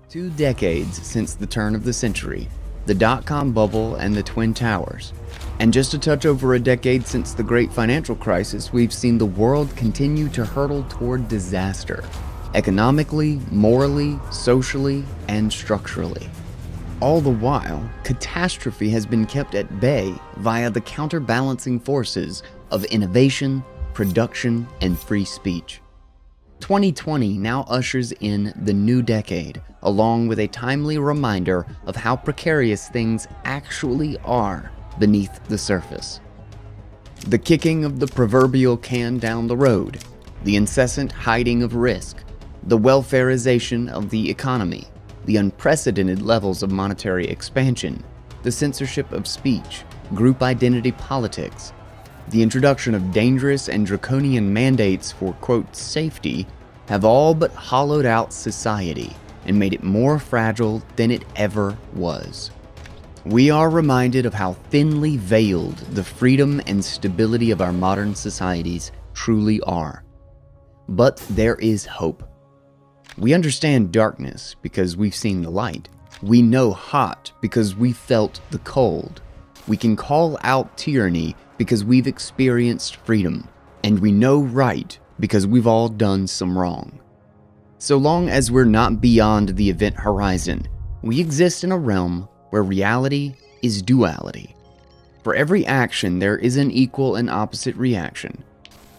2 decades since the turn of the century, the dot-com bubble and the Twin Towers, and just a touch over a decade since the great financial crisis, we've seen the world continue to hurtle toward disaster, economically, morally, socially, and structurally. All the while, catastrophe has been kept at bay via the counterbalancing forces of innovation, production, and free speech. 2020 now ushers in the new decade, along with a timely reminder of how precarious things actually are beneath the surface. The kicking of the proverbial can down the road, the incessant hiding of risk, the welfarization of the economy, the unprecedented levels of monetary expansion, the censorship of speech, group identity politics, the introduction of dangerous and draconian mandates for, quote, safety, have all but hollowed out society and made it more fragile than it ever was. We are reminded of how thinly veiled the freedom and stability of our modern societies truly are. But there is hope. We understand darkness because we've seen the light. We know hot because we felt the cold. We can call out tyranny because we've experienced freedom, and we know right because we've all done some wrong. So long as we're not beyond the event horizon, we exist in a realm where reality is duality. For every action, there is an equal and opposite reaction.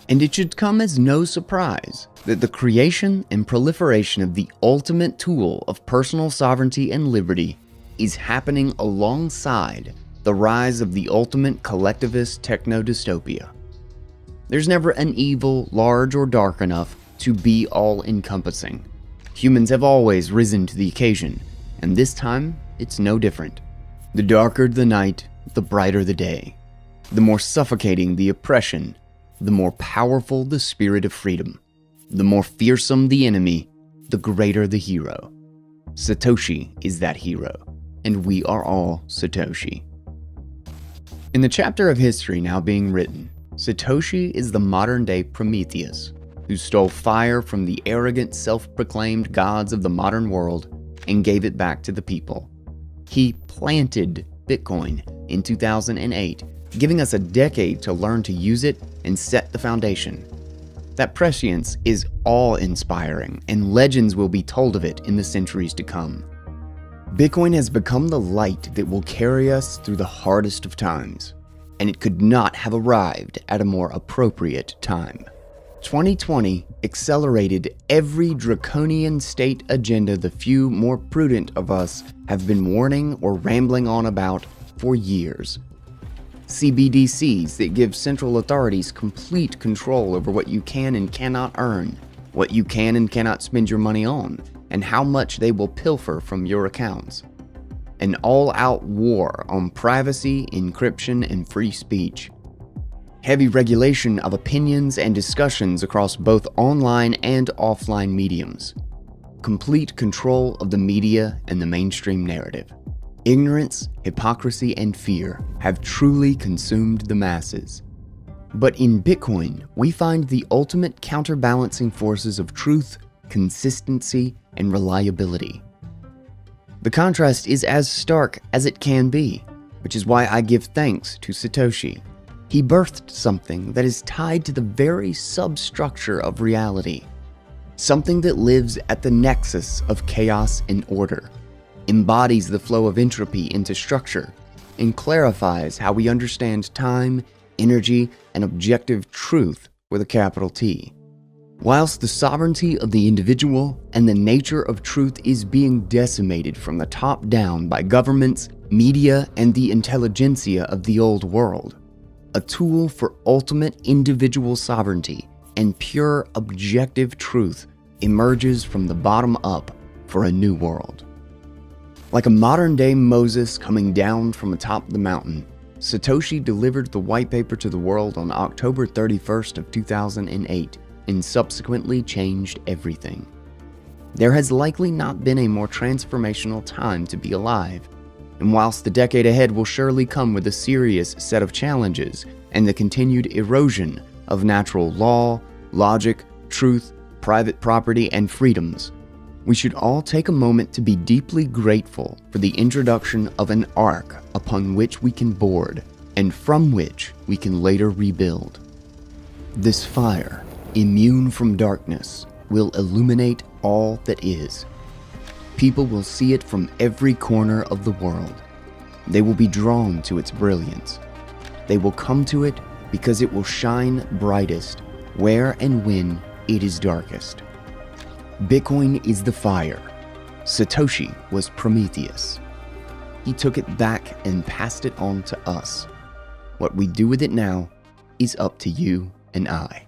And it should come as no surprise that the creation and proliferation of the ultimate tool of personal sovereignty and liberty is happening alongside the rise of the ultimate collectivist techno-dystopia. There's never an evil, large or dark enough to be all-encompassing. Humans have always risen to the occasion, and this time, it's no different. The darker the night, the brighter the day. The more suffocating the oppression, the more powerful the spirit of freedom. The more fearsome the enemy, the greater the hero. Satoshi is that hero, and we are all Satoshi. In the chapter of history now being written, Satoshi is the modern-day Prometheus, who stole fire from the arrogant, self-proclaimed gods of the modern world and gave it back to the people. He planted Bitcoin in 2008, giving us a decade to learn to use it and set the foundation. That prescience is awe-inspiring, and legends will be told of it in the centuries to come. Bitcoin has become the light that will carry us through the hardest of times, and it could not have arrived at a more appropriate time. 2020 accelerated every draconian state agenda the few more prudent of us have been warning or rambling on about for years. CBDCs that give central authorities complete control over what you can and cannot earn, what you can and cannot spend your money on, and how much they will pilfer from your accounts. An all-out war on privacy, encryption, and free speech. Heavy regulation of opinions and discussions across both online and offline mediums. Complete control of the media and the mainstream narrative. Ignorance, hypocrisy, and fear have truly consumed the masses. But in Bitcoin, we find the ultimate counterbalancing forces of truth, consistency, and reliability. The contrast is as stark as it can be, which is why I give thanks to Satoshi. He birthed something that is tied to the very substructure of reality, something that lives at the nexus of chaos and order, embodies the flow of entropy into structure, and clarifies how we understand time, energy, and objective truth with a capital T. Whilst the sovereignty of the individual and the nature of truth is being decimated from the top down by governments, media, and the intelligentsia of the old world, a tool for ultimate individual sovereignty and pure objective truth emerges from the bottom up for a new world. Like a modern-day Moses coming down from atop the mountain, Satoshi delivered the white paper to the world on October 31st of 2008 and subsequently changed everything. There has likely not been a more transformational time to be alive, and whilst the decade ahead will surely come with a serious set of challenges and the continued erosion of natural law, logic, truth, private property, and freedoms, We should all take a moment to be deeply grateful for the introduction of an ark upon which we can board and from which we can later rebuild. This fire, immune from darkness, will illuminate all that is. People will see it from every corner of the world. They will be drawn to its brilliance. They will come to it because it will shine brightest where and when it is darkest. Bitcoin is the fire. Satoshi was Prometheus. He took it back and passed it on to us. What we do with it now is up to you and I.